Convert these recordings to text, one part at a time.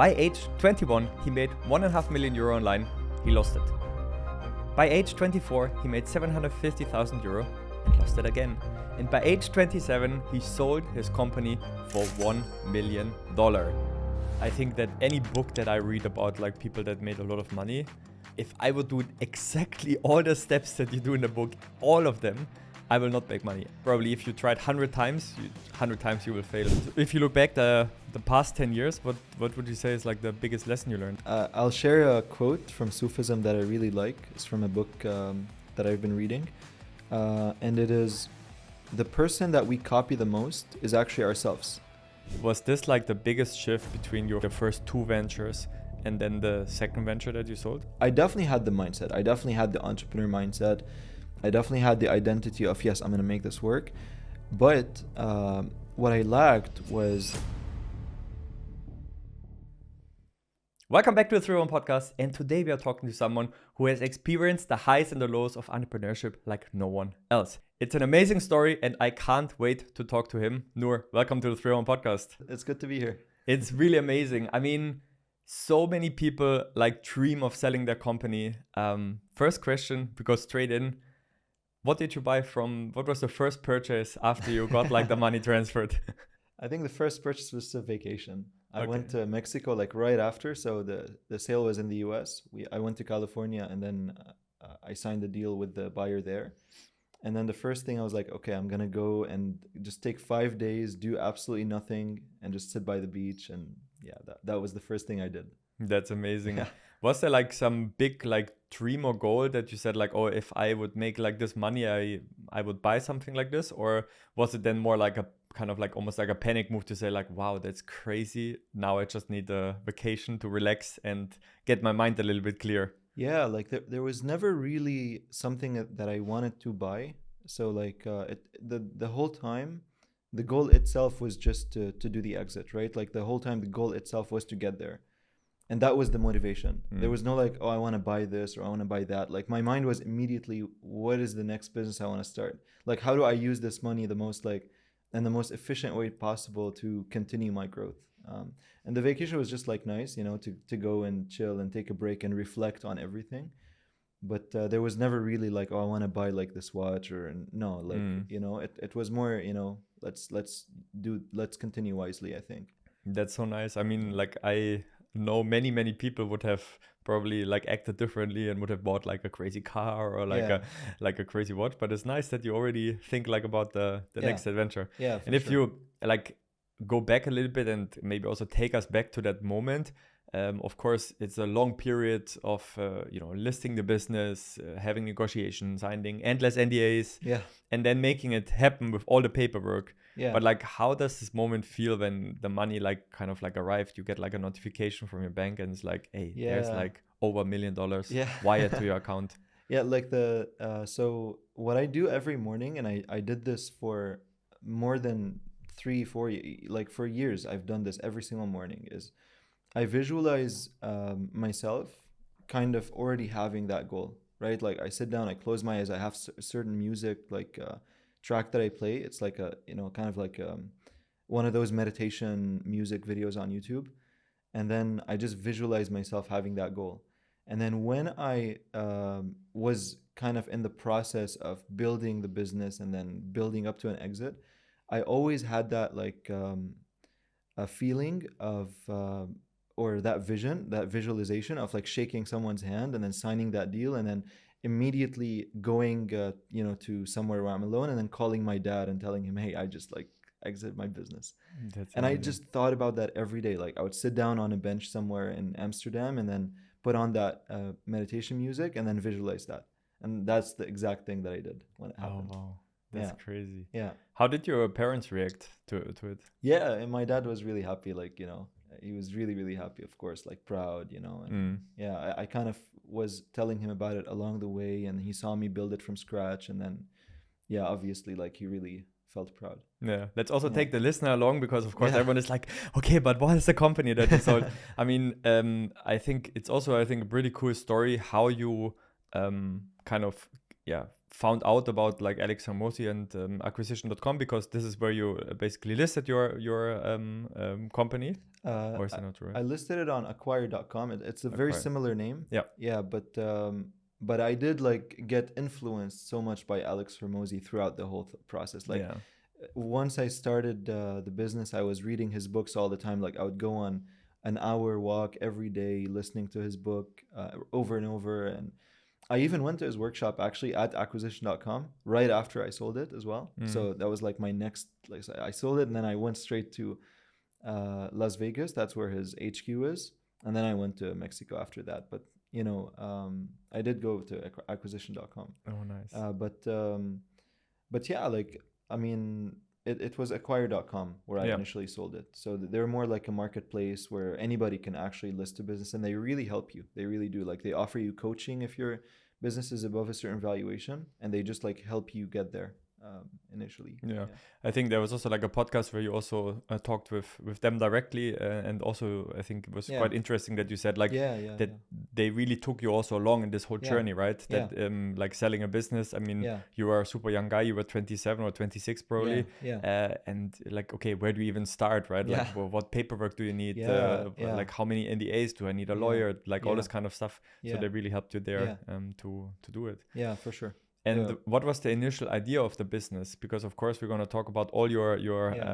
By age 21, he made €1.5 million online. He lost it. By age 24, he made €750,000 and lost it again. And by age 27, he sold his company for $1 million. I think that any book that I read about like people that made a lot of money, if I would do exactly all the steps that you do in the book, all of them, I will not make money. Probably if you tried 100 times, 100 times you will fail. If you look back the past 10 years, what would you say is like the biggest lesson you learned? I'll share a quote from Sufism that I really like. It's from a book that I've been reading. And it is, the person that we copy the most is actually ourselves. Was this like the biggest shift between your first two ventures and then the second venture that you sold? I definitely had the mindset. I definitely had the entrepreneur mindset. I definitely had the identity of, yes, I'm going to make this work. But what I lacked was... Welcome back to the 301 podcast. And today we are talking to someone who has experienced the highs and the lows of entrepreneurship like no one else. It's an amazing story and I can't wait to talk to him. Nour, welcome to the 301 podcast. It's good to be here. It's really amazing. I mean, so many people like dream of selling their company. First question, because straight in, what did you buy from, what was the first purchase after you got like the money transferred? I think the first purchase was a vacation. I Okay. went to Mexico like right after. So the sale was in the US. I went to California and then I signed the deal with the buyer there. And then the first thing I was like, okay, I'm going to go and just take 5 days, do absolutely nothing and just sit by the beach. And yeah, that was the first thing I did. That's amazing. Yeah. Was there like some big like dream or goal that you said like, oh, if I would make like this money, I would buy something like this? Or was it then more like a kind of like almost like a panic move to say like, wow, that's crazy. Now I just need a vacation to relax and get my mind a little bit clear. Yeah, like there was never really something that I wanted to buy. So like the whole time, the goal itself was just to do the exit, right? Like the whole time, the goal itself was to get there. And that was the motivation. There was no like, oh, I want to buy this or I want to buy that. Like my mind was immediately, what is the next business I want to start? Like, how do I use this money the most and the most efficient way possible to continue my growth? And the vacation was just like nice, to go and chill and take a break and reflect on everything. But there was never really like, oh, I want to buy like this watch no, like, it was more, let's continue wisely, I think. That's so nice. I mean, like I know many people would have probably like acted differently and would have bought like a crazy car or like a crazy watch. But it's nice that you already think like about the next adventure. Yeah. And if you like go back a little bit and maybe also take us back to that moment. Of course, it's a long period of, listing the business, having negotiations, signing endless NDAs, and then making it happen with all the paperwork. Yeah. But like, how does this moment feel when the money like kind of like arrived? You get like a notification from your bank and it's like, hey, there's like over $1 million wired to your account. Yeah, like so what I do every morning, and I did this for more than 3-4 like for years, I've done this every single morning, is I visualize myself kind of already having that goal, right? Like I sit down, I close my eyes, I have certain music, like track that I play. It's like kind of like one of those meditation music videos on YouTube. And then I just visualize myself having that goal. And then when I was kind of in the process of building the business and then building up to an exit, I always had that like a feeling of or that vision, that visualization of like shaking someone's hand and then signing that deal and then immediately going to somewhere where I'm alone and then calling my dad and telling him, hey, I just like exit my business. That's and amazing. I just thought about that every day. Like I would sit down on a bench somewhere in Amsterdam and then put on that meditation music and then visualize that. And that's the exact thing that I did when it happened. Oh, wow. That's crazy. Yeah. How did your parents react to it? Yeah, and my dad was really happy. Like, he was really, really happy, of course, like proud, And yeah, I kind of was telling him about it along the way and he saw me build it from scratch. And then, yeah, obviously, like he really felt proud. Yeah, let's also take the listener along because, of course, everyone is like, okay, but what is the company that you sold? I mean, I think it's also, a pretty cool story how you kind of, found out about like Alex Hormozi and acquisition.com, because this is where you basically listed your company, or is I, that not true? I listed it on acquire.com. It's a very Acquire. similar name. Yeah. Yeah, but I did like get influenced so much by Alex Hormozi throughout the whole process. Like Yeah. once I started the business, I was reading his books all the time. Like I would go on an hour walk every day listening to his book over and over. And I even went to his workshop actually at acquisition.com right after I sold it as well. So that was like my next, like I sold it and then I went straight to Las Vegas. That's where his HQ is. And then I went to Mexico after that. But, you know, I did go to acquisition.com. Oh, nice. But yeah, like, I mean, it was acquire.com where I initially sold it. So they're more like a marketplace where anybody can actually list a business, and they really help you. They really do. Like they offer you coaching if your business is above a certain valuation, and they just like help you get there initially. Yeah. I think there was also like a podcast where you also talked with them directly, and also I think it was quite interesting that you said like that they really took you also along in this whole journey, right? That like selling a business. I mean, you were a super young guy. You were 27 or 26 probably, and like, okay, where do you even start, right? Like what paperwork do you need? Like how many NDAs do I need? A lawyer? Like all this kind of stuff. So they really helped you there to do it. Yeah, for sure. And what was the initial idea of the business? Because of course we're going to talk about all your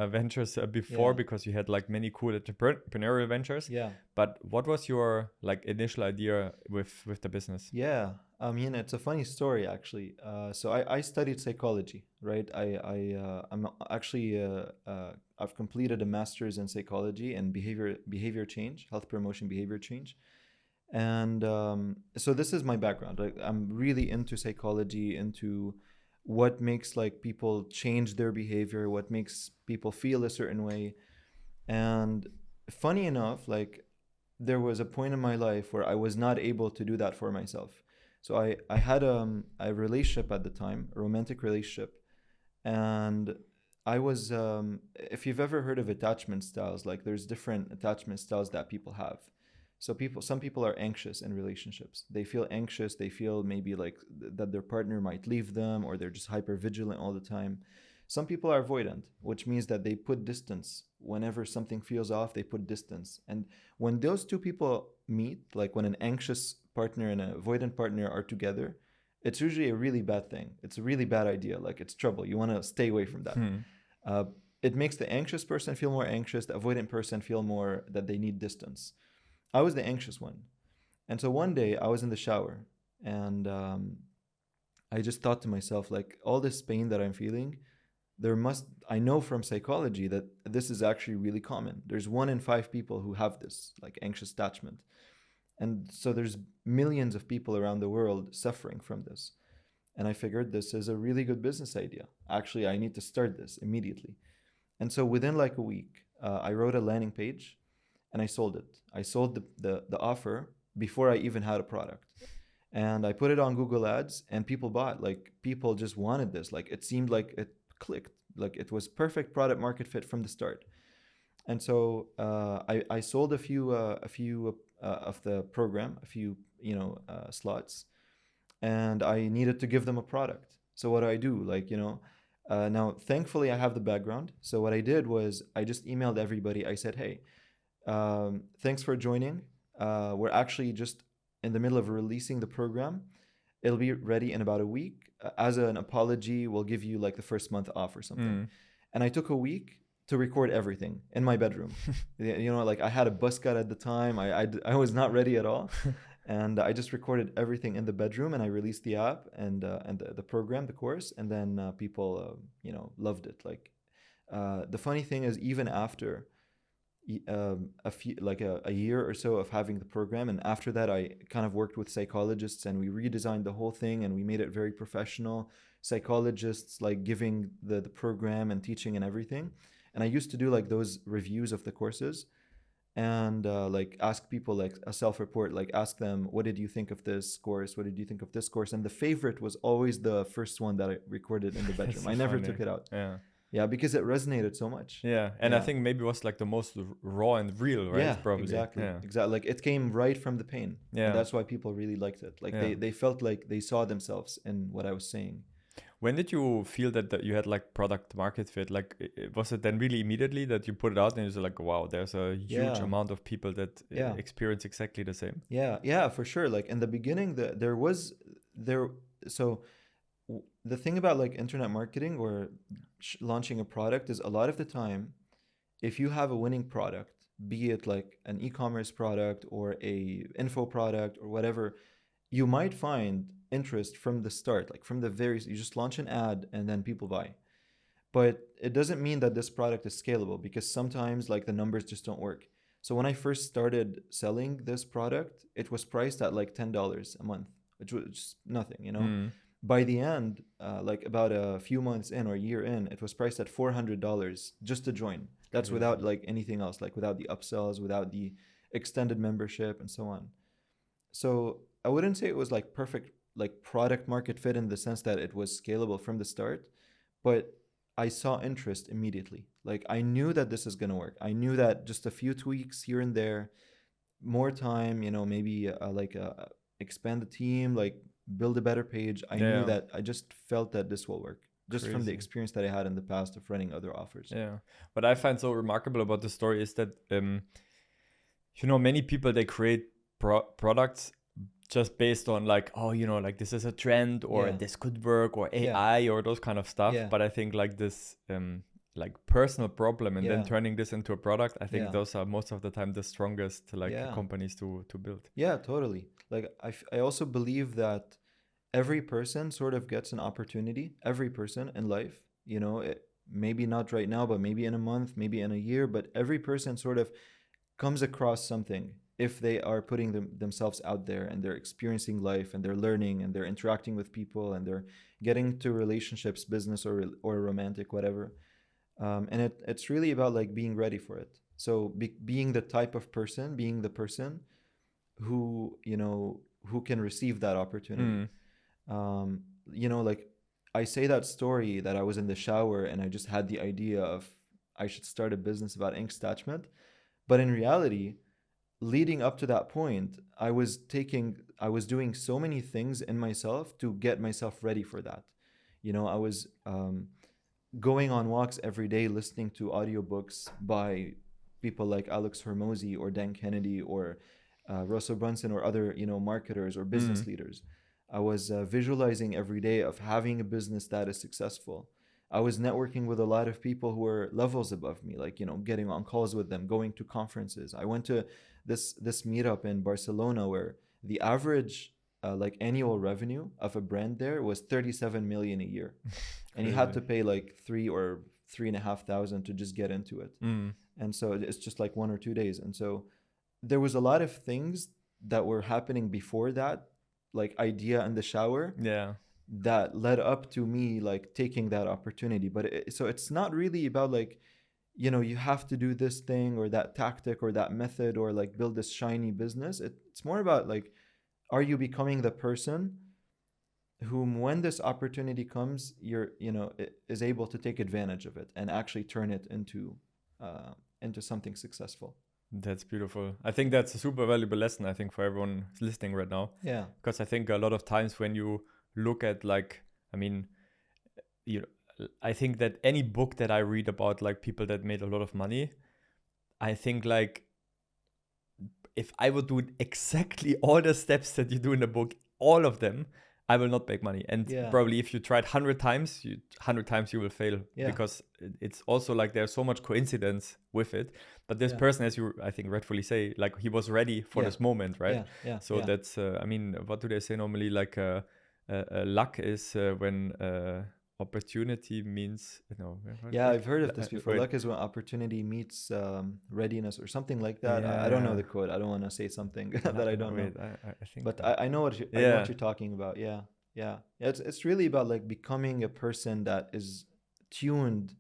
ventures before, because you had like many cool entrepreneurial ventures. Yeah. But what was your like initial idea with the business? Yeah, I mean, it's a funny story actually. So I studied psychology, right? I'm actually I've completed a master's in psychology and behavior change, health promotion, behavior change. And so this is my background. Like, I'm really into psychology, into what makes like people change their behavior, what makes people feel a certain way. And funny enough, like there was a point in my life where I was not able to do that for myself. So I had a relationship at the time, a romantic relationship, and I was if you've ever heard of attachment styles, like there's different attachment styles that people have. So some people are anxious in relationships. They feel anxious. They feel maybe like that their partner might leave them, or they're just hyper vigilant all the time. Some people are avoidant, which means that they put distance. Whenever something feels off, they put distance. And when those two people meet, like when an anxious partner and an avoidant partner are together, it's usually a really bad thing. It's a really bad idea. Like it's trouble. You want to stay away from that. It makes the anxious person feel more anxious, the avoidant person feel more that they need distance. I was the anxious one. And so one day I was in the shower and I just thought to myself, like, all this pain that I'm feeling, I know from psychology that this is actually really common. There's 1 in 5 people who have this, like anxious attachment. And so there's millions of people around the world suffering from this. And I figured this is a really good business idea. Actually, I need to start this immediately. And so within like a week, I wrote a landing page and I sold it. I sold the offer before I even had a product. And I put it on Google Ads and people bought. Like people just wanted this. Like it seemed like it clicked. Like it was perfect product market fit from the start. And so I sold a few of the program, a few slots, and I needed to give them a product. So what do I do? Like, now thankfully I have the background. So what I did was I just emailed everybody. I said, hey, thanks for joining. We're actually just in the middle of releasing the program. It'll be ready in about a week. As an apology, we'll give you like the first month off or something. And I took a week to record everything in my bedroom. Like I had a buzz cut at the time. I was not ready at all. And I just recorded everything in the bedroom, and I released the app and the program, the course, and then people loved it. Like the funny thing is, even after a year or so of having the program, and after that I kind of worked with psychologists and we redesigned the whole thing and we made it very professional. Psychologists like giving the program and teaching and everything. And I used to do like those reviews of the courses and like ask people like a self-report, like ask them, what did you think of this course? What did you think of this course? And the favorite was always the first one that I recorded in the bedroom. I never took it out. Yeah. Yeah, because it resonated so much. Yeah, and I Yeah. think maybe it was like the most raw and real, right? Yeah, Probably. exactly. Yeah. Exactly. Like it came right from the pain. And Yeah. that's why people really liked it. Like Yeah. they felt like they saw themselves in what I was saying. When did you feel that you had like product market fit? Like, was it then really immediately that you put it out and you're like, wow, there's a huge Yeah. amount of people that Yeah. experience exactly the same? Yeah, yeah, for sure. Like in the beginning, there. So the thing about like internet marketing or launching a product is a lot of the time, if you have a winning product, be it like an e-commerce product or a info product or whatever, you might find interest from the start, like from the very, you just launch an ad and then people buy. But it doesn't mean that this product is scalable because sometimes like the numbers just don't work. So when I first started selling this product, it was priced at like $10 a month, which was just nothing, you know. Mm. By the end, like about a few months in or a year in, it was priced at $400 just to join. That's Crazy. without like anything else, like without the upsells, without the extended membership and so on. So I wouldn't say it was like perfect, like product market fit in the sense that it was scalable from the start, but I saw interest immediately. Like I knew that this is going to work. I knew that just a few tweaks here and there, more time, you know, maybe expand the team, like build a better page. I knew Yeah. that I just felt that this will work just from the Crazy. experience that I had in the past of running other offers. Yeah. What I find so remarkable about the story is that, many people, they create products just based on like, oh, like this is a trend or Yeah. this could work or AI or those kind of stuff. Yeah. But I think like this, like personal problem and Yeah. then turning this into a product, I think Yeah. those are most of the time the strongest like Yeah. companies to build. Yeah, totally. Like I also believe that every person sort of gets an opportunity, every person in life, you know, maybe not right now, but maybe in a month, maybe in a year, but every person sort of comes across something if they are putting themselves out there and they're experiencing life and they're learning and they're interacting with people and they're getting to relationships, business or romantic, whatever. And it's really about like being ready for it. So being the type of person, being the person who, you know, who can receive that opportunity. Mm. Like I say that story that I was in the shower and I just had the idea of I should start a business about ink attachment. But in reality, leading up to that point, I was doing so many things in myself to get myself ready for that. You know, I was going on walks every day, listening to audiobooks by people like Alex Hormozi or Dan Kennedy or Russell Brunson or other, you know, marketers or business leaders. I was visualizing every day of having a business that is successful. I was networking with a lot of people who were levels above me, like, you know, getting on calls with them, going to conferences. I went to this meetup in Barcelona where the average like annual revenue of a brand there was 37 million a year, and you had to pay like 3,500 to just get into it. And so it's just like 1 or 2 days. And so there was a lot of things that were happening before that, like idea in the shower, that led up to me like taking that opportunity. But so it's not really about like, you know, you have to do this thing or that tactic or that method or like build this shiny business. It's more about like, are you becoming the person whom when this opportunity comes, is able to take advantage of it and actually turn it into something successful. That's beautiful. I think that's a super valuable lesson, I think, for everyone listening right now. Yeah. Because I think a lot of times when you look at like, I think that any book that I read about like people that made a lot of money, I think like if I would do exactly all the steps that you do in the book, all of them, I will not make money. And probably if you tried 100 times, 100 times you will fail, because it's also like there's so much coincidence with it. But this person, as you, I think, rightfully say, like he was ready for this moment, right? So that's, what do they say normally? Like luck is when opportunity means, I've heard of this before. Luck is when opportunity meets readiness or something like that. I don't know the quote. I don't want to say something that I don't know. I think, but I know what I know what you're talking about. It's really about like becoming a person that is tuned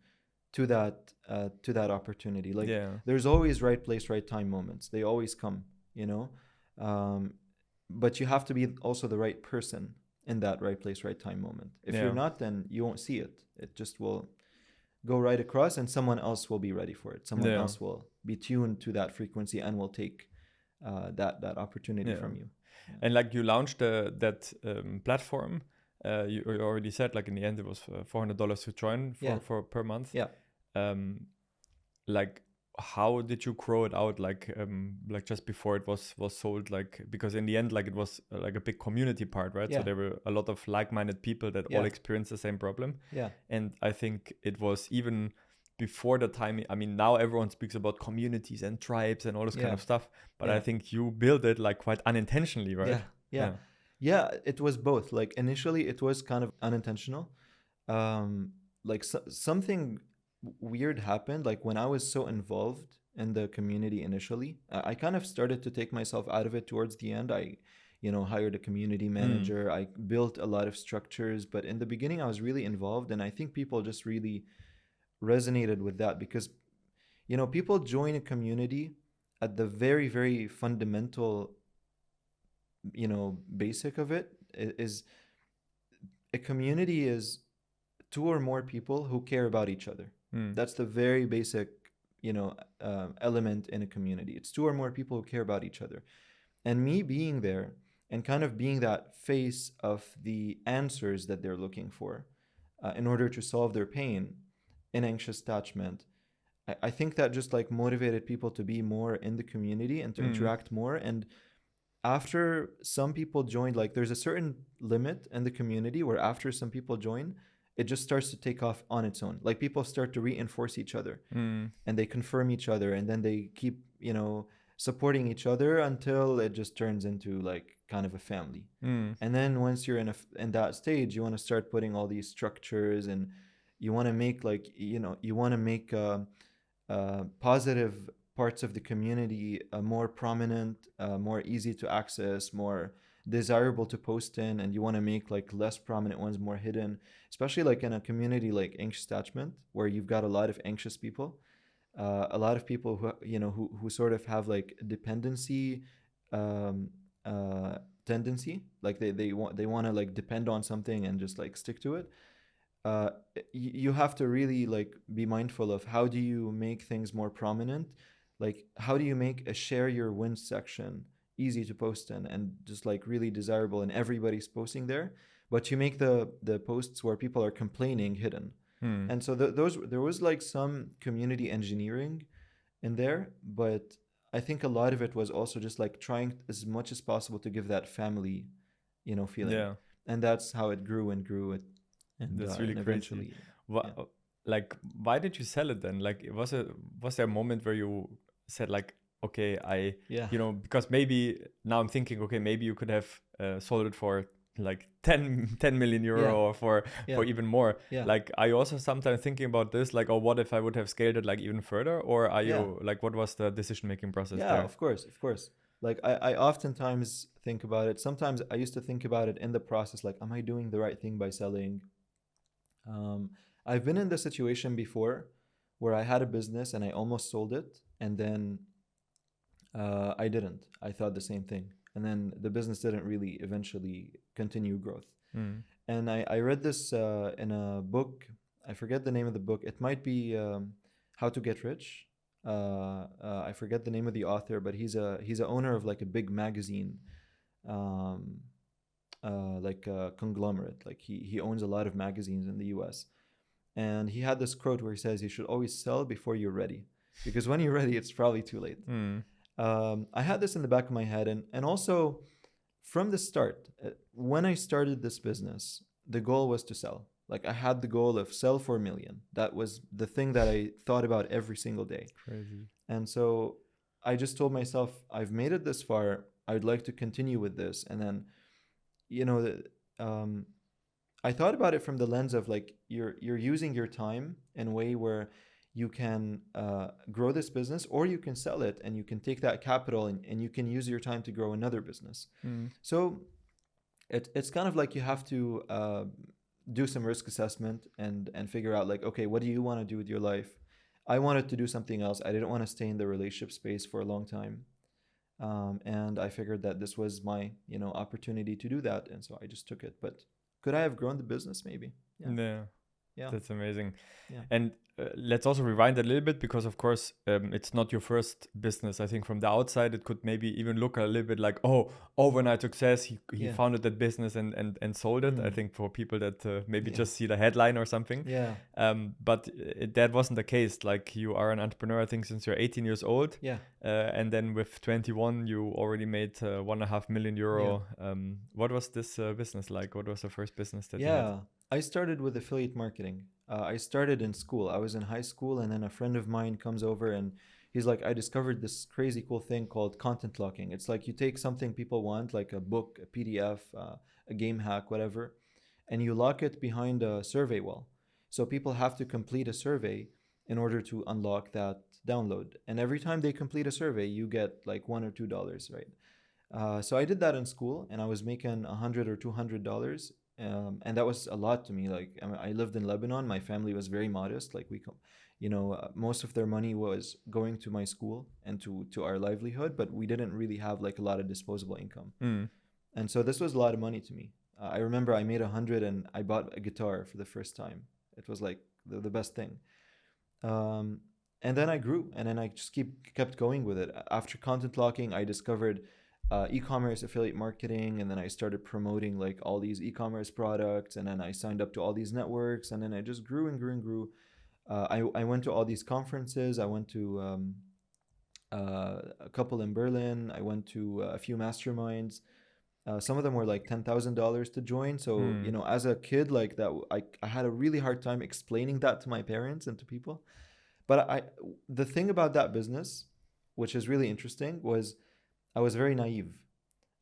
to that opportunity. Like there's always right place, right time moments. They always come, you know. But you have to be also the right person in that right place, right time moment. If you're not, then you won't see it. It just will go right across, and someone else will be ready for it. Someone Yeah. else will be tuned to that frequency and will take that opportunity Yeah. from you. Yeah. And like you launched that platform, you already said like in the end it was $400 to join for per month. Yeah. Like how did you grow it out, like just before it was sold, like because in the end like it was like a big community part, right? Yeah. So there were a lot of like-minded people that all experienced the same problem. Yeah. And I think it was even before the time, I mean, now everyone speaks about communities and tribes and all this kind of stuff, but I think you built it like quite unintentionally, right? Yeah, it was both. Like initially it was kind of unintentional. Like something weird happened. Like when I was so involved in the community initially, I kind of started to take myself out of it towards the end. I hired a community manager. I built a lot of structures, but in the beginning I was really involved, and I think people just really resonated with that because people join a community at the very, very fundamental basic of it is a community is two or more people who care about each other. That's the very basic element in a community. It's two or more people who care about each other. And me being there and kind of being that face of the answers that they're looking for in order to solve their pain in anxious attachment, I think that just like motivated people to be more in the community and to interact more. And after some people joined, like there's a certain limit in the community where after some people join, it just starts to take off on its own. Like people start to reinforce each other and they confirm each other, and then they keep supporting each other until it just turns into like kind of a family. And then once you're in that stage, you want to start putting all these structures, and you want to make like you want to make positive parts of the community more prominent, more easy to access, more desirable to post in, and you want to make like less prominent ones more hidden, especially like in a community like anxious attachment where you've got a lot of anxious people, a lot of people who sort of have like dependency um, tendency, like they want to like depend on something and just like stick to it. uh, you have to really like be mindful of how do you make things more prominent. Like how do you make a share your wins section easy to post in and just like really desirable and everybody's posting there, but you make the posts where people are complaining hidden. And so there was like some community engineering in there, but I think a lot of it was also just like trying as much as possible to give that family feeling. And that's how it grew and grew it. And that's really and crazy. eventually, Like, why did you sell it then? Like, was there a moment where you said like, okay, because maybe now I'm thinking, okay, maybe you could have sold it for like 10 million euro or for even more. Like, are you also sometimes thinking about this, like, oh, what if I would have scaled it like even further? Or are you like, what was the decision making process there? Of course. Like I oftentimes think about it. Sometimes I used to think about it in the process, like, am I doing the right thing by selling? I've been in the situation before where I had a business and I almost sold it, and then I didn't. I thought the same thing, and then the business didn't really eventually continue growth. And I read this in a book. I forget the name of the book. It might be How to Get Rich. I forget the name of the author, but he's a owner of like a big magazine, like a conglomerate. Like he owns a lot of magazines in the U.S. And he had this quote where he says, "You should always sell before you're ready, because when you're ready, it's probably too late." I had this in the back of my head, and also from the start, when I started this business, the goal was to sell. Like I had the goal of sell for $1 million. That was the thing that I thought about every single day. Crazy. And so I just told myself, I've made it this far. I'd like to continue with this. And then, I thought about it from the lens of like you're using your time in a way where you can grow this business, or you can sell it and you can take that capital and you can use your time to grow another business. So it's kind of like you have to do some risk assessment and figure out like, okay, what do you want to do with your life? I wanted to do something else. I didn't want to stay in the relationship space for a long time. And I figured that this was my, opportunity to do that. And so I just took it. But could I have grown the business? Maybe. Yeah. That's amazing. Yeah. And let's also rewind a little bit, because of course it's not your first business. I think from the outside it could maybe even look a little bit like, oh, overnight success, he Yeah. founded that business and sold it. I think for people that maybe Yeah. just see the headline or something. Yeah. But that wasn't the case. Like, you are an entrepreneur, I think, since you're 18 years old. Yeah. And then with 21 you already made €1.5 million. What was this business like? What was the first business that you had? Yeah. I started with affiliate marketing. I started in school. I was in high school, and then a friend of mine comes over and he's like, I discovered this crazy cool thing called content locking. It's like you take something people want, like a book, a PDF, a game hack, whatever, and you lock it behind a survey wall. So people have to complete a survey in order to unlock that download. And every time they complete a survey, you get like $1 or $2, right? So I did that in school, and I was making $100 or $200, and that was a lot to me. Like, I lived in Lebanon. My family was very modest. Like, most of their money was going to my school and to our livelihood, but we didn't really have like a lot of disposable income. And so this was a lot of money to me. I remember I made 100, and I bought a guitar for the first time. It was like the best thing. And then I grew, and then I just kept going with it. After content locking, I discovered e-commerce affiliate marketing, and then I started promoting like all these e-commerce products, and then I signed up to all these networks, and then I just grew and grew and grew. I went to all these conferences. I went to a couple in Berlin. I went to a few masterminds. Some of them were like $10,000 to join. So, as a kid, like that, I had a really hard time explaining that to my parents and to people. But the thing about that business, which is really interesting, was I was very naive.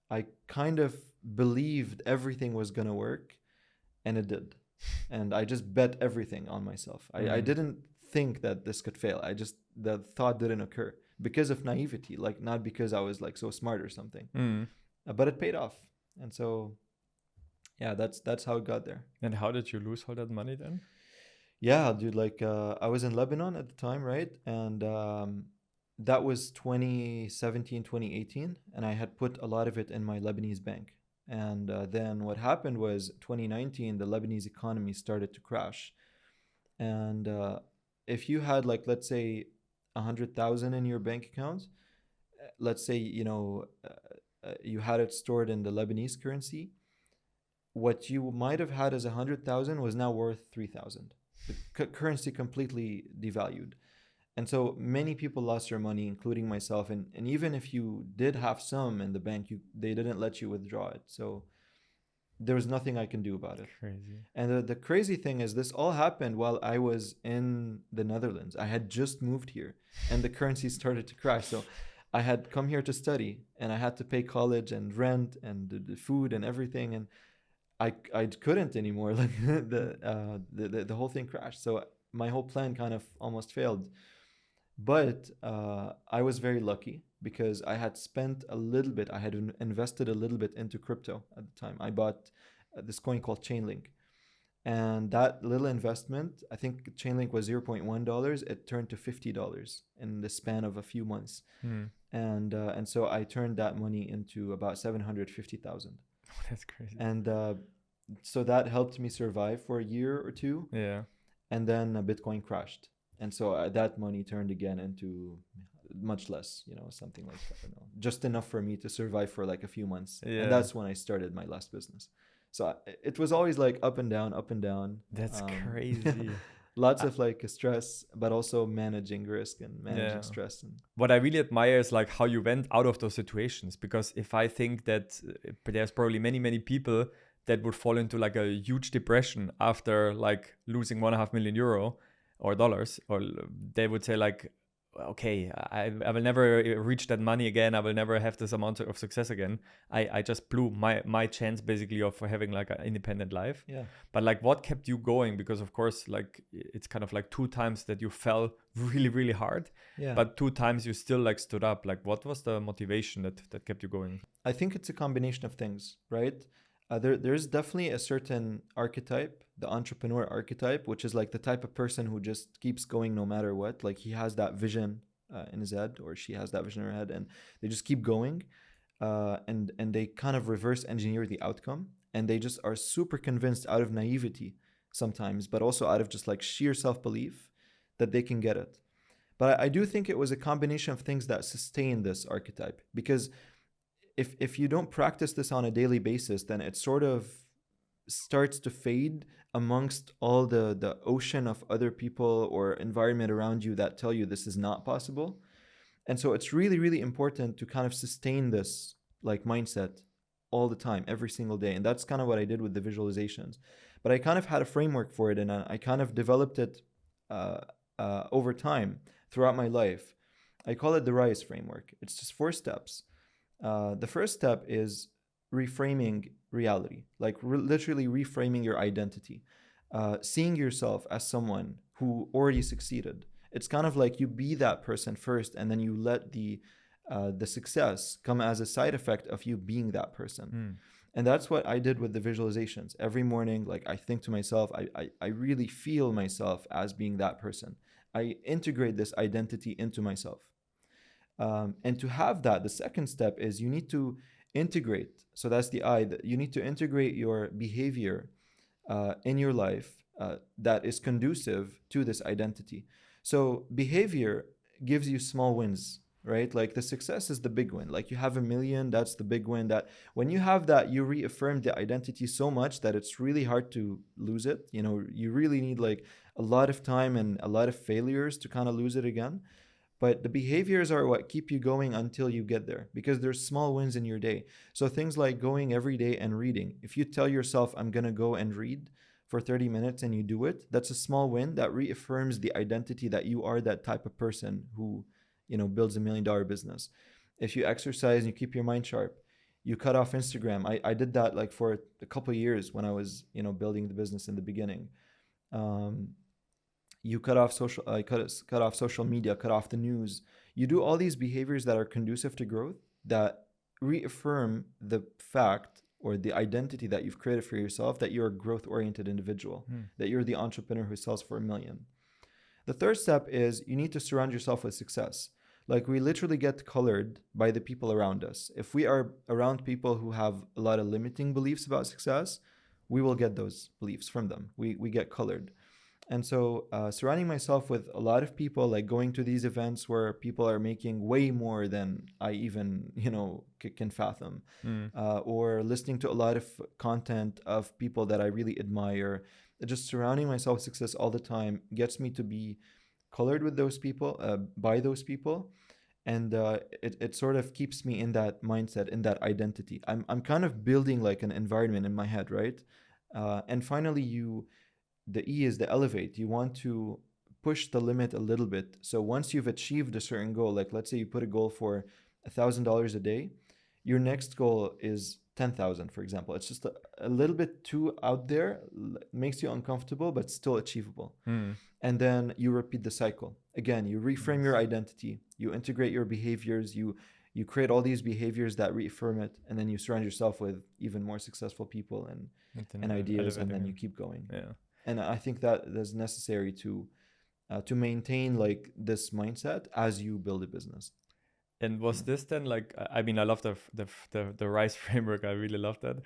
I kind of believed everything was going to work, and it did. And I just bet everything on myself. I didn't think that this could fail. The thought didn't occur because of naivety, like not because I was like so smart or something. But it paid off. And so, yeah, that's how it got there. And how did you lose all that money then? Yeah, dude, like I was in Lebanon at the time, right? And that was 2017, 2018, and I had put a lot of it in my Lebanese bank. And then what happened was 2019, the Lebanese economy started to crash. And if you had like, let's say 100,000 in your bank account, let's say, you had it stored in the Lebanese currency, what you might have had as 100,000 was now worth 3,000. The currency completely devalued. And so many people lost their money, including myself. And even if you did have some in the bank, they didn't let you withdraw it. So there was nothing I can do about it. Crazy. And the crazy thing is, this all happened while I was in the Netherlands. I had just moved here, and the currency started to crash. So I had come here to study, and I had to pay college and rent and the food and everything. And I couldn't anymore. Like the whole thing crashed. So my whole plan kind of almost failed. But I was very lucky because I had spent a little bit. I had invested a little bit into crypto at the time. I bought this coin called Chainlink. And that little investment, I think Chainlink was $0.1. It turned to $50 in the span of a few months. And so I turned that money into about 750,000. Oh, that's crazy. And so that helped me survive for a year or two. Yeah. And then Bitcoin crashed. And so that money turned again into much less, something like, I don't know, just enough for me to survive for like a few months. Yeah. And that's when I started my last business. So it was always like up and down, up and down. That's crazy. Lots of like stress, but also managing risk and managing stress. And what I really admire is like how you went out of those situations, because if I think that there's probably many people that would fall into like a huge depression after like losing €1.5 million or dollars, or they would say like, okay, I will never reach that money again. I will never have this amount of success again. I just blew my chance basically of having like an independent life. Yeah. But like, what kept you going? Because of course, like, it's kind of like 2 times that you fell really, really hard. Yeah. But 2 times you still like stood up. Like, what was the motivation that kept you going? I think it's a combination of things, right? There's definitely a certain archetype, the entrepreneur archetype, which is like the type of person who just keeps going no matter what. Like, he has that vision in his head, or she has that vision in her head, and they just keep going, and they kind of reverse engineer the outcome, and they just are super convinced out of naivety sometimes, but also out of just like sheer self-belief that they can get it. But I do think it was a combination of things that sustain this archetype, because if you don't practice this on a daily basis, then it sort of starts to fade amongst all the ocean of other people or environment around you that tell you this is not possible. And so it's really, really important to kind of sustain this like mindset all the time, every single day. And that's kind of what I did with the visualizations. But I kind of had a framework for it, and I kind of developed it over time throughout my life. I call it the RISE framework. It's just 4 steps. The first step is reframing reality, like literally reframing your identity, seeing yourself as someone who already succeeded. It's kind of like you be that person first, and then you let the success come as a side effect of you being that person. And that's what I did with the visualizations. Every morning, like I think to myself, I really feel myself as being that person. I integrate this identity into myself. And to have that, the second step is you need to integrate. So that's the I. You need to integrate your behavior in your life that is conducive to this identity. So behavior gives you small wins, right? Like the success is the big win. Like you have 1 million, that's the big win. That when you have that, you reaffirm the identity so much that it's really hard to lose it. You know, you really need like a lot of time and a lot of failures to kind of lose it again. But the behaviors are what keep you going until you get there, because there's small wins in your day. So things like going every day and reading. If you tell yourself, I'm going to go and read for 30 minutes and you do it, that's a small win that reaffirms the identity that you are that type of person who, you know, builds $1 million business. If you exercise and you keep your mind sharp, you cut off Instagram. I did that like for a couple of years when I was, you know, building the business in the beginning. You cut off cut off social media, cut off the news. You do all these behaviors that are conducive to growth, that reaffirm the fact or the identity that you've created for yourself, that you're a growth-oriented individual, that you're the entrepreneur who sells for 1 million. The third step is you need to surround yourself with success. Like we literally get colored by the people around us. If we are around people who have a lot of limiting beliefs about success, we will get those beliefs from them. We get colored. And so surrounding myself with a lot of people, like going to these events where people are making way more than I even, you know, can fathom, or listening to a lot of content of people that I really admire. Just surrounding myself with success all the time gets me to be colored with those people, by those people. And it sort of keeps me in that mindset, in that identity. I'm kind of building like an environment in my head, right? And finally, the E is the elevate. You want to push the limit a little bit. So once you've achieved a certain goal, like let's say you put a goal for $1,000 a day, your next goal is 10,000, for example. It's just a little bit too out there, makes you uncomfortable, but still achievable. And then you repeat the cycle. Again, you reframe your identity, you integrate your behaviors, you create all these behaviors that reaffirm it, and then you surround yourself with even more successful people and ideas, and then you keep going. Yeah. And I think that is necessary to maintain like this mindset as you build a business. And was this then like, I mean, I love the RISE framework. I really love that.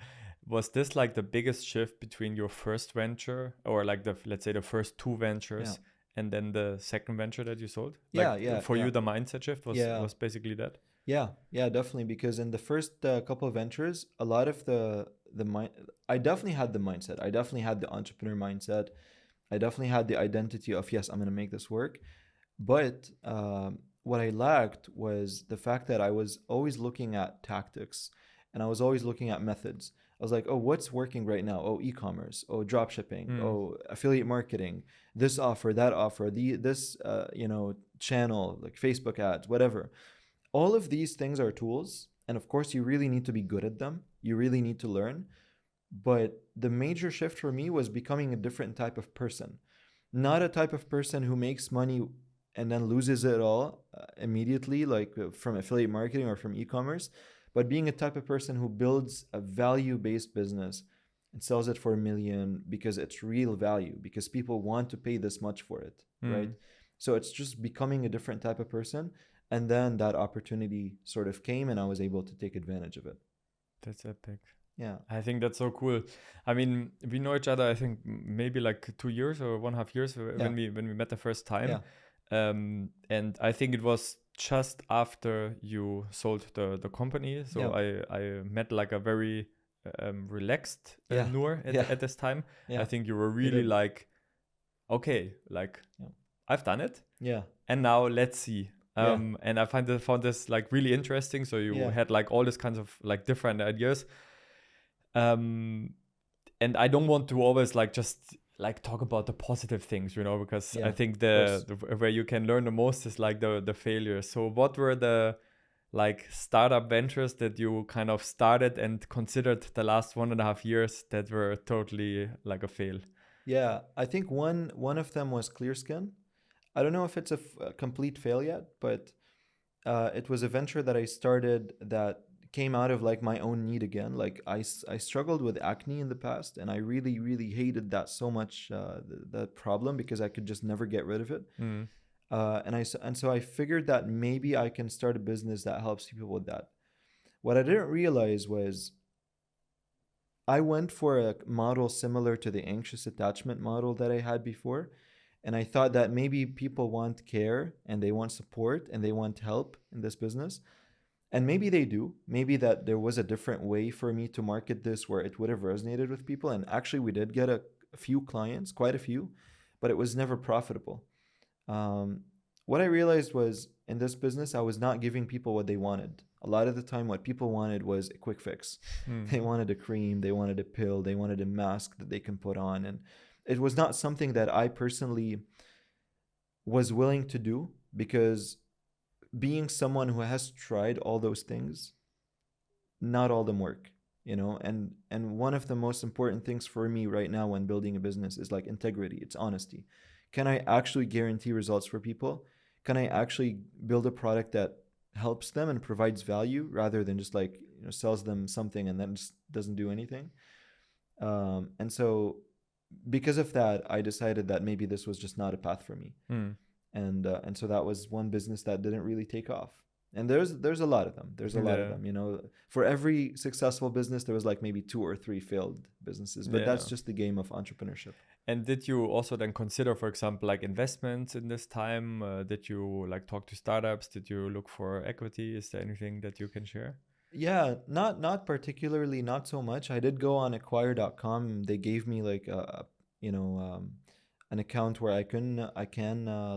Was this like the biggest shift between your first venture, or like let's say the first 2 ventures, and then the second venture that you sold? For you, the mindset shift was basically that? Yeah, definitely. Because in the first couple of ventures, a lot of I definitely had the mindset. I definitely had the entrepreneur mindset. I definitely had the identity of, yes, I'm going to make this work. But what I lacked was the fact that I was always looking at tactics, and I was always looking at methods. I was like, oh, what's working right now? Oh, e-commerce. Oh, drop shipping. Oh, affiliate marketing. This offer, that offer. This channel, like Facebook ads, whatever. All of these things are tools, and of course you really need to be good at them. You really need to learn. But the major shift for me was becoming a different type of person. Not a type of person who makes money and then loses it all immediately, like from affiliate marketing or from e-commerce, but being a type of person who builds a value-based business and sells it for $1 million because it's real value, because people want to pay this much for it, right? So it's just becoming a different type of person. And then that opportunity sort of came, and I was able to take advantage of it. That's epic. Yeah. I think that's so cool. I mean, we know each other, I think maybe like 2 years or 1.5 years Yeah. when we met the first time. Yeah. And I think it was just after you sold the company. So Yeah. I met like a very relaxed Yeah. Nour Yeah. at this time. Yeah. I think you were You really did. like, okay, like Yeah. I've done it. Yeah. And now let's see. Yeah. And I found this like really interesting. So you Yeah. had like all these kinds of like different ideas. And I don't want to always like just like talk about the positive things, you know, because I Yeah. think Of course. the where you can learn the most is like the failures. So what were the like startup ventures that you kind of started and considered the last 1.5 years that were totally like a fail? Yeah. I think one of them was Clearskin. I don't know if it's a complete fail yet, but it was a venture that I started that came out of like my own need again. Like I struggled with acne in the past, and I really, really hated that so much, that problem, because I could just never get rid of it. Mm. And so I figured that maybe I can start a business that helps people with that. What I didn't realize was I went for a model similar to the anxious attachment model that I had before. And I thought that maybe people want care and they want support and they want help in this business. And maybe they do. Maybe that there was a different way for me to market this where it would have resonated with people. And actually, we did get a few clients, quite a few, but it was never profitable. Um, what I realized was in this business, I was not giving people what they wanted. A lot of the time, what people wanted was a quick fix. Mm. They wanted a cream, they wanted a pill, they wanted a mask that they can put on. And it was not something that I personally was willing to do, because being someone who has tried all those things, not all them work, you know. And one of the most important things for me right now when building a business is like integrity, it's honesty. Can I actually guarantee results for people? Can I actually build a product that helps them and provides value, rather than just like, you know, sells them something and then just doesn't do anything? And so because of that, I decided that maybe this was just not a path for me. Mm. And so that was one business that didn't really take off. And there's a lot of them. There's a lot of Yeah. them. You know, for every successful business, there was like maybe 2 or 3 failed businesses. But Yeah. that's just the game of entrepreneurship. And did you also then consider, for example, like investments in this time? Did you like talk to startups? Did you look for equity? Is there anything that you can share? Yeah, not particularly, not so much. I did go on acquire.com. They gave me like you know, an account where I can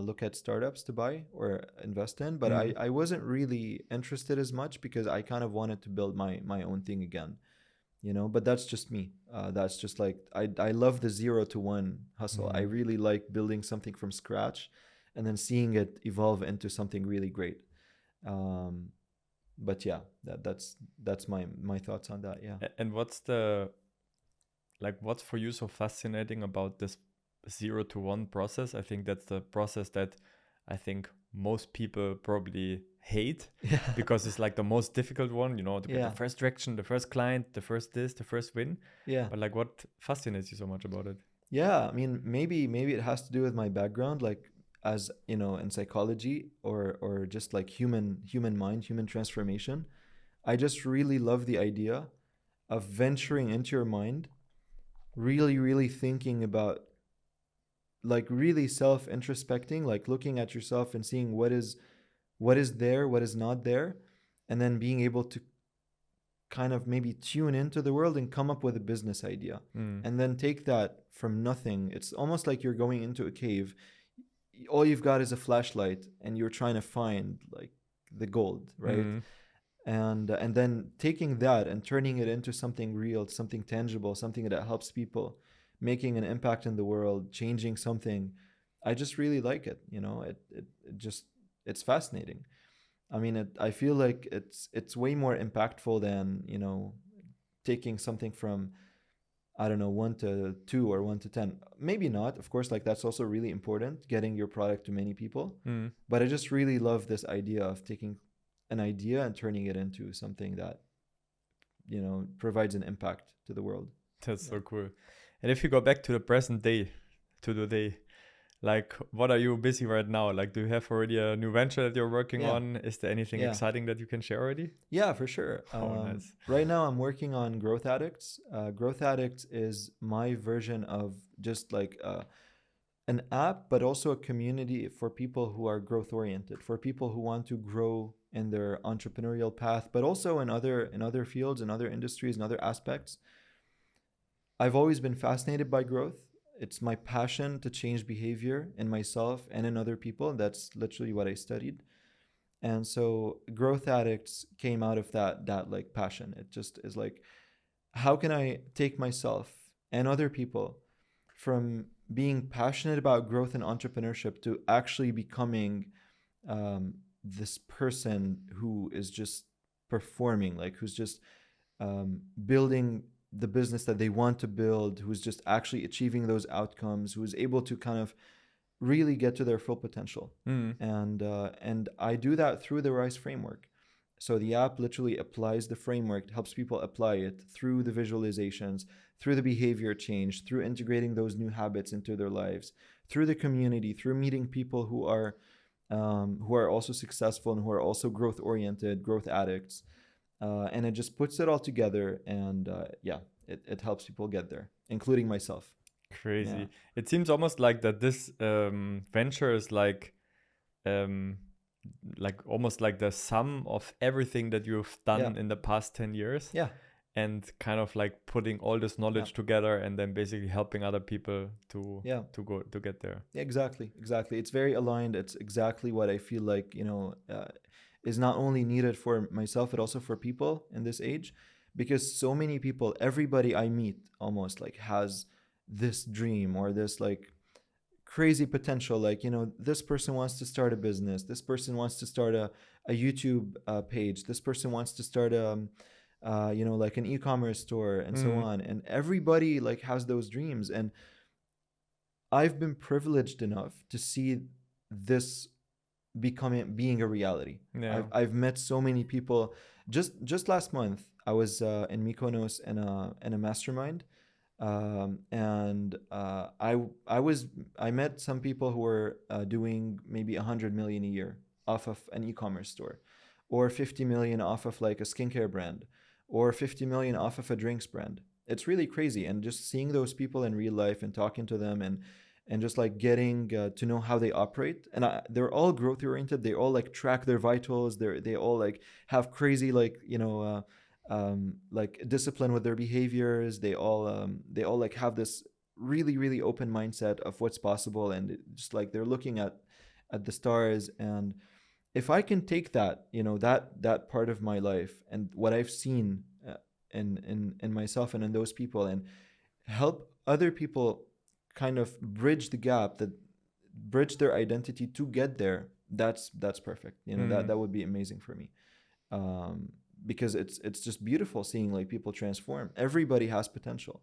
look at startups to buy or invest in, but Mm. I wasn't really interested as much, because I kind of wanted to build my own thing again, you know. But that's just me. That's just like I love the 0 to 1 hustle. I Mm. really like building something from scratch and then seeing it evolve into something really great. Um, but yeah, that's my thoughts on that. Yeah. And what's for you so fascinating about this 0 to 1 process? I think that's the process that I think most people probably hate, Yeah. because it's like the most difficult one, you know, to get Yeah. the first traction, the first client, the first this, the first win. Yeah. But like, what fascinates you so much about it? Yeah, I mean, maybe it has to do with my background, like, as you know, in psychology, or just like human mind, human transformation. I just really love the idea of venturing into your mind, really, really thinking about, like, really self introspecting, like looking at yourself and seeing what is there, what is not there, and then being able to kind of maybe tune into the world and come up with a business idea, Mm. and then take that from nothing. It's almost like you're going into a cave. All you've got is a flashlight and you're trying to find like the gold, right? Mm. And then taking that and turning it into something real, something tangible, something that helps people, making an impact in the world, changing something. I just really like it, you know. It just, it's fascinating. I mean, I feel like it's way more impactful than, you know, taking something from, I don't know, 1 to 2 or 1 to 10. Maybe not, of course, like that's also really important, getting your product to many people. Mm. But I just really love this idea of taking an idea and turning it into something that, you know, provides an impact to the world. That's Yeah. so cool. And if you go back to the present day, to the day, like, what are you busy right now? Like, do you have already a new venture that you're working Yeah. on? Is there anything Yeah. exciting that you can share already? Yeah, for sure. Oh, nice. Right now, I'm working on Growth Addicts. Growth Addicts is my version of just like an app, but also a community for people who are growth oriented, for people who want to grow in their entrepreneurial path, but also in other fields, in other industries, in other aspects. I've always been fascinated by growth. It's my passion to change behavior in myself and in other people. That's literally what I studied. And so Growth Addicts came out of that like passion. It just is like, how can I take myself and other people from being passionate about growth and entrepreneurship to actually becoming this person who is just performing, like who's just building the business that they want to build, who's just actually achieving those outcomes, who's able to kind of really get to their full potential. And I do that through the RISE framework. So the app literally applies the framework, helps people apply it through the visualizations, through the behavior change, through integrating those new habits into their lives, through the community, through meeting people who are also successful and who are also growth oriented, growth addicts. And it just puts it all together, and it helps people get there, including myself. Crazy. Yeah. It seems almost like that this venture is like almost like the sum of everything that you've done in the past 10 years. Yeah. And kind of like putting all this knowledge together and then basically helping other people to get there. Exactly. It's very aligned. It's exactly what I feel like, is not only needed for myself, but also for people in this age, because so many people, everybody I meet almost like has this dream or this like crazy potential. Like, this person wants to start a business. This person wants to start a YouTube page. This person wants to start like an e-commerce store and so on. And everybody like has those dreams. And I've been privileged enough to see this being a reality. I've met so many people. Just last month, I was in Mykonos in a mastermind. I met some people who were doing maybe 100 million a year off of an e-commerce store, or 50 million off of like a skincare brand, or 50 million off of a drinks brand. It's really crazy. And just seeing those people in real life and talking to them and just like getting to know how they operate. And they're all growth oriented. They all like track their vitals. They all like have crazy like like discipline with their behaviors. They all like have this really really open mindset of what's possible, and just like they're looking at the stars. And if I can take that, that part of my life and what I've seen in myself and in those people, and help other people kind of bridge the gap, that bridge their identity to get there, that's perfect. That would be amazing for me. Because it's just beautiful seeing like people transform. Everybody has potential.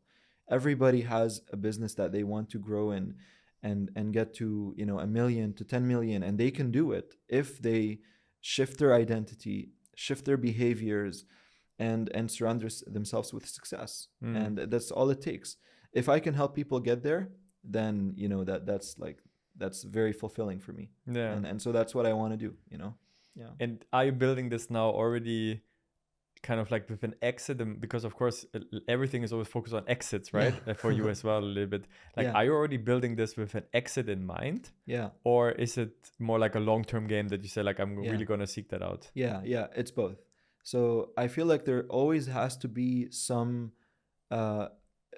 Everybody has a business that they want to grow and get to, 1 million to 10 million, and they can do it if they shift their identity, shift their behaviors, and surround themselves with success. And that's all it takes. If I can help people get there, then that's very fulfilling for me. And so that's what I want to do. And are you building this now already kind of like with an exit? Because of course everything is always focused on exits, right? For you as well, a little bit. Like, are you already building this with an exit in mind? Or is it more like a long-term game that you say like, I'm really going to seek that out? Yeah, it's both. So I feel like there always has to be some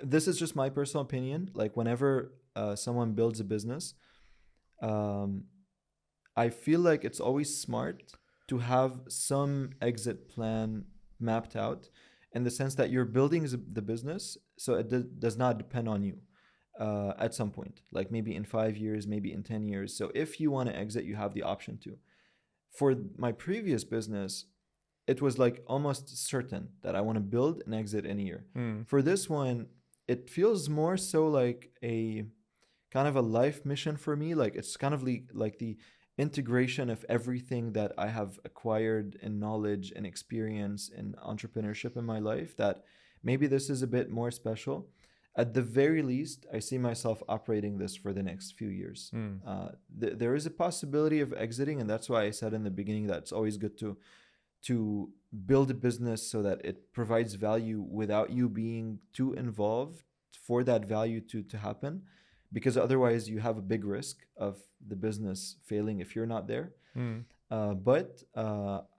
this is just my personal opinion. Like, whenever someone builds a business, I feel like it's always smart to have some exit plan mapped out, in the sense that you're building the business, so it does not depend on you at some point, like maybe in 5 years, maybe in 10 years. So if you want to exit, you have the option to. For my previous business, it was like almost certain that I want to build and exit in a year. For this one, it feels more so like a kind of a life mission for me. Like, it's kind of like the integration of everything that I have acquired in knowledge and experience in entrepreneurship in my life, that maybe this is a bit more special. At the very least, I see myself operating this for the next few years. There is a possibility of exiting, and that's why I said in the beginning that it's always good to build a business so that it provides value without you being too involved for that value to happen, because otherwise you have a big risk of the business failing if you're not there. But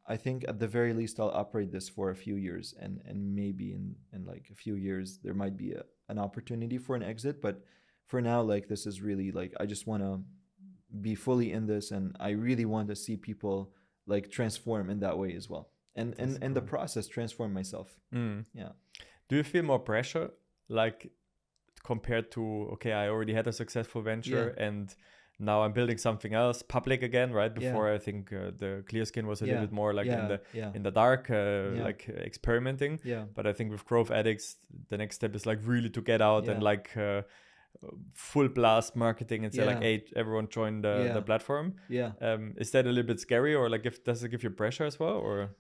I think at the very least I'll operate this for a few years, and maybe in like a few years there might be an opportunity for an exit. But for now, like, this is really like, I just want to be fully in this, and I really want to see people like transform in that way as well, and the process transform myself. Yeah. Do you feel more pressure, like, compared to, okay, I already had a successful venture and now I'm building something else public again, right? Before I think the Clear Skin was a little bit more like in the dark, like experimenting. But I think with Growth Addicts, the next step is like really to get out and like full blast marketing and say like, hey, everyone join the platform. Is that a little bit scary, or like, does it give you pressure as well, or?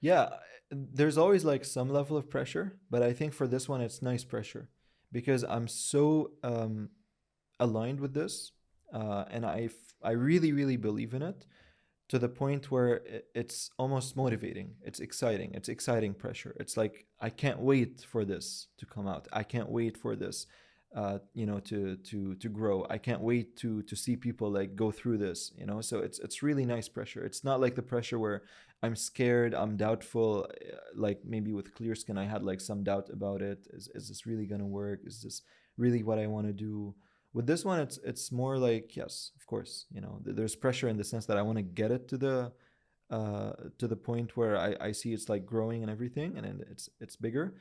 Yeah, there's always like some level of pressure, but I think for this one it's nice pressure, because I'm so aligned with this, and I really, really believe in it, to the point where it's almost motivating. It's exciting pressure. It's like, I can't wait for this to come out. I can't wait for this to grow. I can't wait to see people like go through this, so it's really nice pressure. It's not like the pressure where I'm scared, I'm doubtful, like maybe with Clear Skin I had like some doubt about it. Is this really gonna work? Is this really what I want to do? With this one, it's more like, yes, of course, there's pressure in the sense that I want to get it to the point where I see it's like growing and everything, and it's bigger.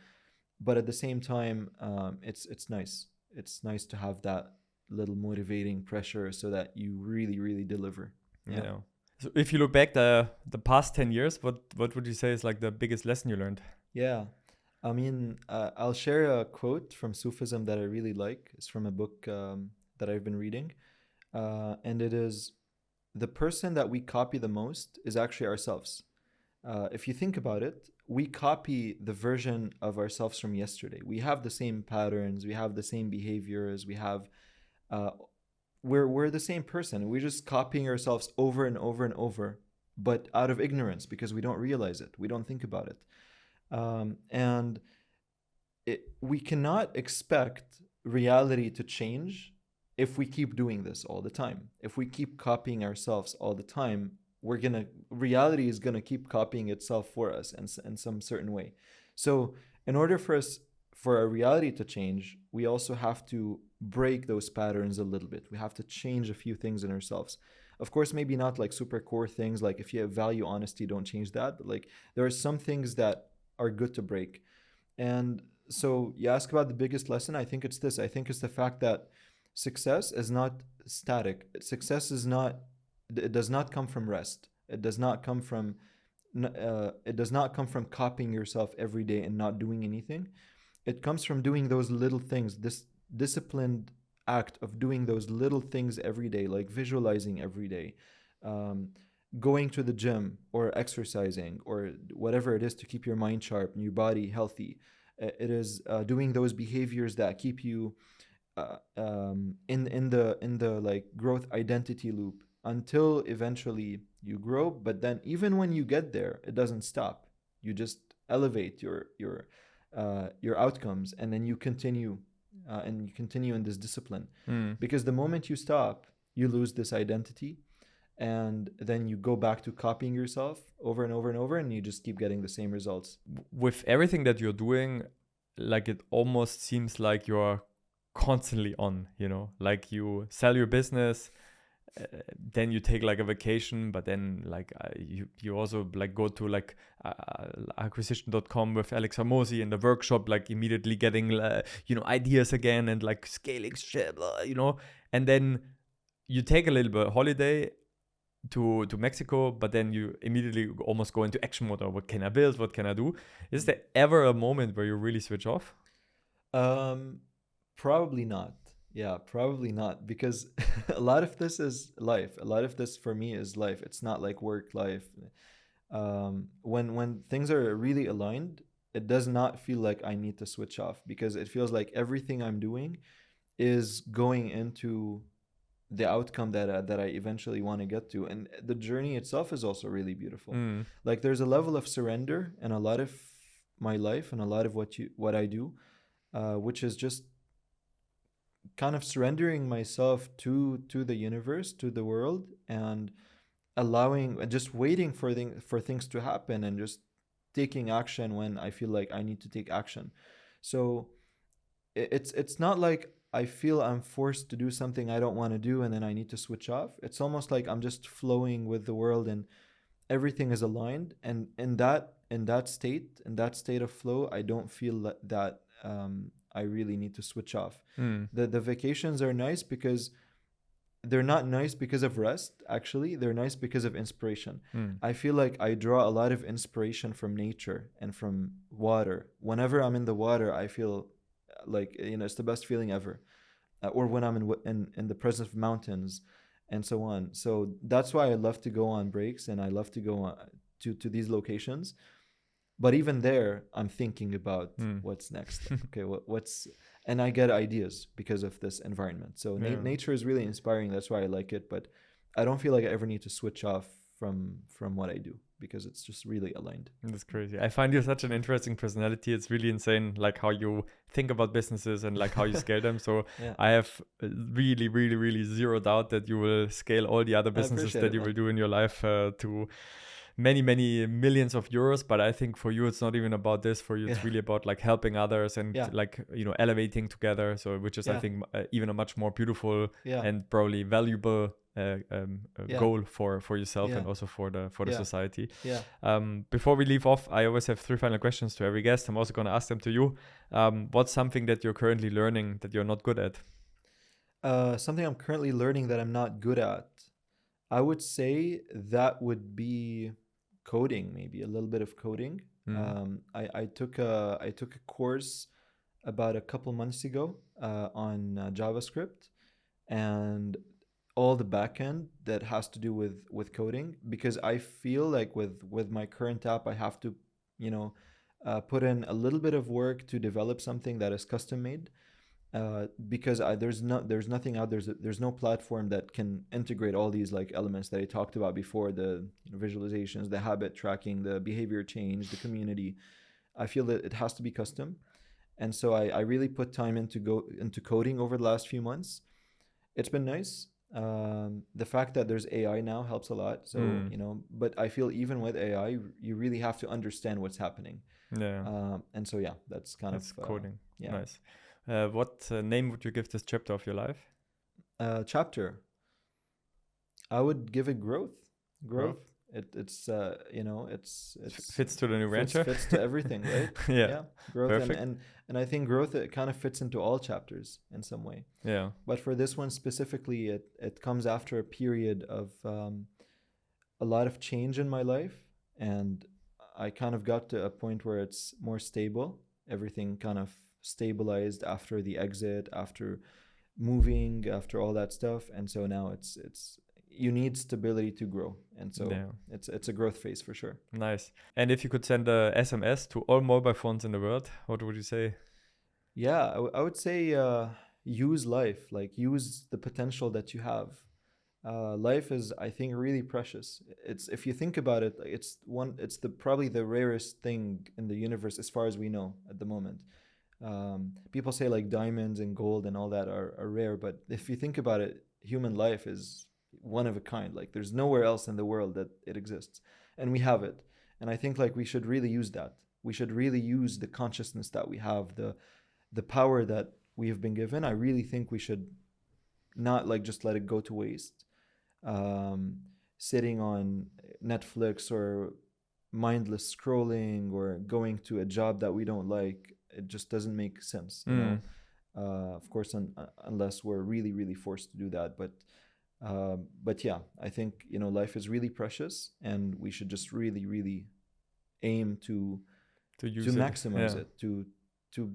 But at the same time, it's nice. It's nice to have that little motivating pressure so that you really, really deliver. Yeah. So if you look back the past 10 years, what would you say is like the biggest lesson you learned? Yeah. I mean, I'll share a quote from Sufism that I really like. It's from a book that I've been reading. And it is, the person that we copy the most is actually ourselves. If you think about it, we copy the version of ourselves from yesterday. We have the same patterns, we have the same behaviors, we're the same person. We're just copying ourselves over and over and over, but out of ignorance, because we don't realize it. We don't think about it. And we cannot expect reality to change if we keep doing this all the time. If we keep copying ourselves all the time, reality is gonna keep copying itself for us in some certain way. So in order for our reality to change, we also have to break those patterns a little bit. We have to change a few things in ourselves. Of course, maybe not like super core things, like if you have value honesty, don't change that. But like, there are some things that are good to break. And so you ask about the biggest lesson. I think it's this. I think it's the fact that success is not static. Success is not, it does not come from rest. It does not come from copying yourself every day and not doing anything. It comes from doing those little things, this disciplined act of doing those little things every day, like visualizing every day, going to the gym or exercising or whatever it is to keep your mind sharp and your body healthy. It is doing those behaviors that keep you in the like growth identity loop until eventually you grow. But then even when you get there, it doesn't stop. You just elevate your outcomes, and then you continue in this discipline. Because the moment you stop, you lose this identity, and then you go back to copying yourself over and over and over, and you just keep getting the same results. With everything that you're doing, like, it almost seems like you're constantly on, like you sell your business, then you take like a vacation, but then like you also like go to like acquisition.com with Alex Hormozi in the workshop, like immediately getting ideas again and like scaling shit, and then you take a little bit of holiday to Mexico, but then you immediately almost go into action mode. Or what can I build? What can I do? Is there ever a moment where you really switch off? Probably not. Yeah, probably not, because a lot of this is life. A lot of this for me is life. It's not like work life. When things are really aligned, it does not feel like I need to switch off, because it feels like everything I'm doing is going into the outcome that I eventually want to get to. And the journey itself is also really beautiful. Mm. Like there's a level of surrender in a lot of my life and a lot of what I do, which is just kind of surrendering myself to the universe, to the world, and allowing, just waiting for things to happen, and just taking action when I feel like I need to take action. So it's not like I feel I'm forced to do something I don't want to do and then I need to switch off. It's almost like I'm just flowing with the world and everything is aligned. And in that state of flow, I don't feel that I really need to switch off. Mm. The vacations are nice because they're not nice because of rest. Actually, they're nice because of inspiration. Mm. I feel like I draw a lot of inspiration from nature and from water. Whenever I'm in the water, I feel like, it's the best feeling ever. Or when I'm in the presence of mountains and so on. So that's why I love to go on breaks, and I love to go on to these locations. But even there, I'm thinking about Mm. what's next. Okay, what's and I get ideas because of this environment. So Yeah. nature is really inspiring. That's why I like it. But I don't feel like I ever need to switch off from what I do, because it's just really aligned. That's crazy. I find you such an interesting personality. It's really insane, like how you think about businesses and like how you scale them. So Yeah. I have really, really, really zero doubt that you will scale all the other businesses appreciate that it, you man. will do in your life to many, many millions of euros. But I think for you, it's not even about this. For you, it's Yeah. really about like helping others and Yeah. like, elevating together. So which is, I Yeah. think, even a much more beautiful Yeah. and probably valuable Yeah. goal for yourself Yeah. and also for the Yeah. society. Yeah. Before we leave off, I always have 3 final questions to every guest. I'm also going to ask them to you. What's something that you're currently learning that you're not good at? Something I'm currently learning that I'm not good at. I would say that would be coding, maybe a little bit of coding. I took a course about a couple months ago on JavaScript and all the backend that has to do with coding, because I feel like with my current app, I have to, put in a little bit of work to develop something that is custom made. Because there's nothing out there's no platform that can integrate all these like elements that I talked about before, the visualizations, the habit tracking, the behavior change, the community. I feel that it has to be custom, and so I really put time into coding over the last few months. It's been nice. The fact that there's AI now helps a lot. So but I feel even with AI, you really have to understand what's happening. Yeah, And so yeah, that's kind that's of coding. yeah. Nice. What name would you give this chapter of your life? Chapter. I would give it growth. Growth. It's it's Fits to the new venture. fits to everything, right? Yeah. Growth. Perfect. And I think growth, it kind of fits into all chapters in some way. Yeah. But for this one specifically, it comes after a period of a lot of change in my life, and I kind of got to a point where it's more stable. Everything kind of stabilized after the exit, after moving, after all that stuff, and so now it's you need stability to grow, and so Yeah. it's a growth phase for sure. Nice. And if you could send a SMS to all mobile phones in the world, what would you say? Yeah, I would say use life, like use the potential that you have. Life is, I think, really precious. It's, if you think about it, it's the probably the rarest thing in the universe as far as we know at the moment. People say like diamonds and gold and all that are rare, but if you think about it, human life is one of a kind. Like there's nowhere else in the world that it exists, and we have it. And I think like we should really use that. We should really use the consciousness that we have, the power that we have been given. I really think we should not like just let it go to waste. Sitting on Netflix or mindless scrolling or going to a job that we don't like, it just doesn't make sense, you know. Of course, unless we're really, really forced to do that. But yeah, I think, you know, life is really precious, and we should just really, really aim to maximize it, to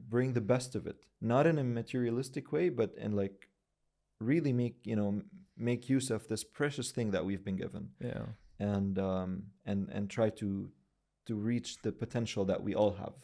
bring the best of it, not in a materialistic way, but in like really make use of this precious thing that we've been given. And try to reach the potential that we all have.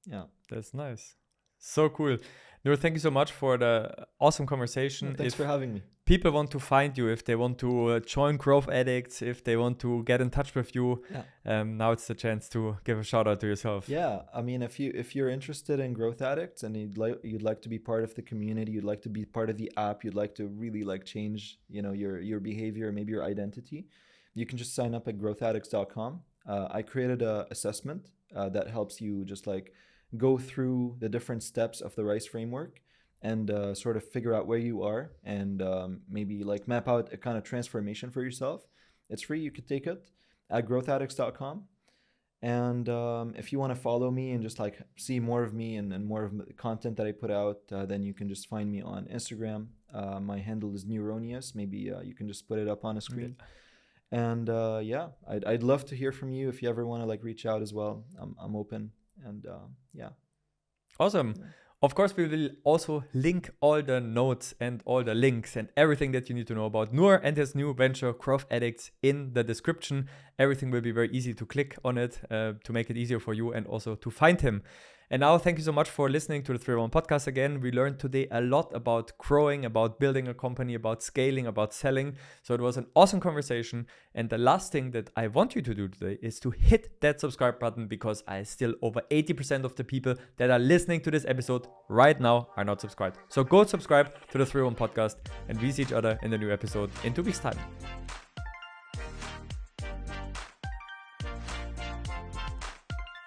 Yeah. That's nice. So cool. Nour, thank you so much for the awesome conversation. Thanks for having me. People want to find you, if they want to join Growth Addicts, if they want to get in touch with you, now it's the chance to give a shout out to yourself. Yeah, I mean, if you're interested in Growth Addicts and you'd like to be part of the community, you'd like to be part of the app, you'd like to really like change, you know, your behavior, maybe your identity, you can just sign up at growthaddicts.com. I created a assessment that helps you just like go through the different steps of the RICE framework and sort of figure out where you are and maybe like map out a kind of transformation for yourself. It's free. You could take it at growthaddicts.com. And if you want to follow me and just like see more of me and more of the content that I put out, then you can just find me on Instagram. My handle is Neuronius. Maybe you can just put it up on a screen. And yeah, I'd love to hear from you if you ever want to like reach out as well. I'm open. And yeah. Awesome. Yeah. Of course, we will also link all the notes and all the links and everything that you need to know about Nour and his new venture, Growth Addicts, in the description. Everything will be very easy to click on it to make it easier for you and also to find him. And now, thank you so much for listening to the 301 podcast again. We learned today a lot about growing, about building a company, about scaling, about selling. So it was an awesome conversation. And the last thing that I want you to do today is to hit that subscribe button, because I still over 80% of the people that are listening to this episode right now are not subscribed. So go subscribe to the 301 podcast, and we see each other in the new episode in 2 weeks' time.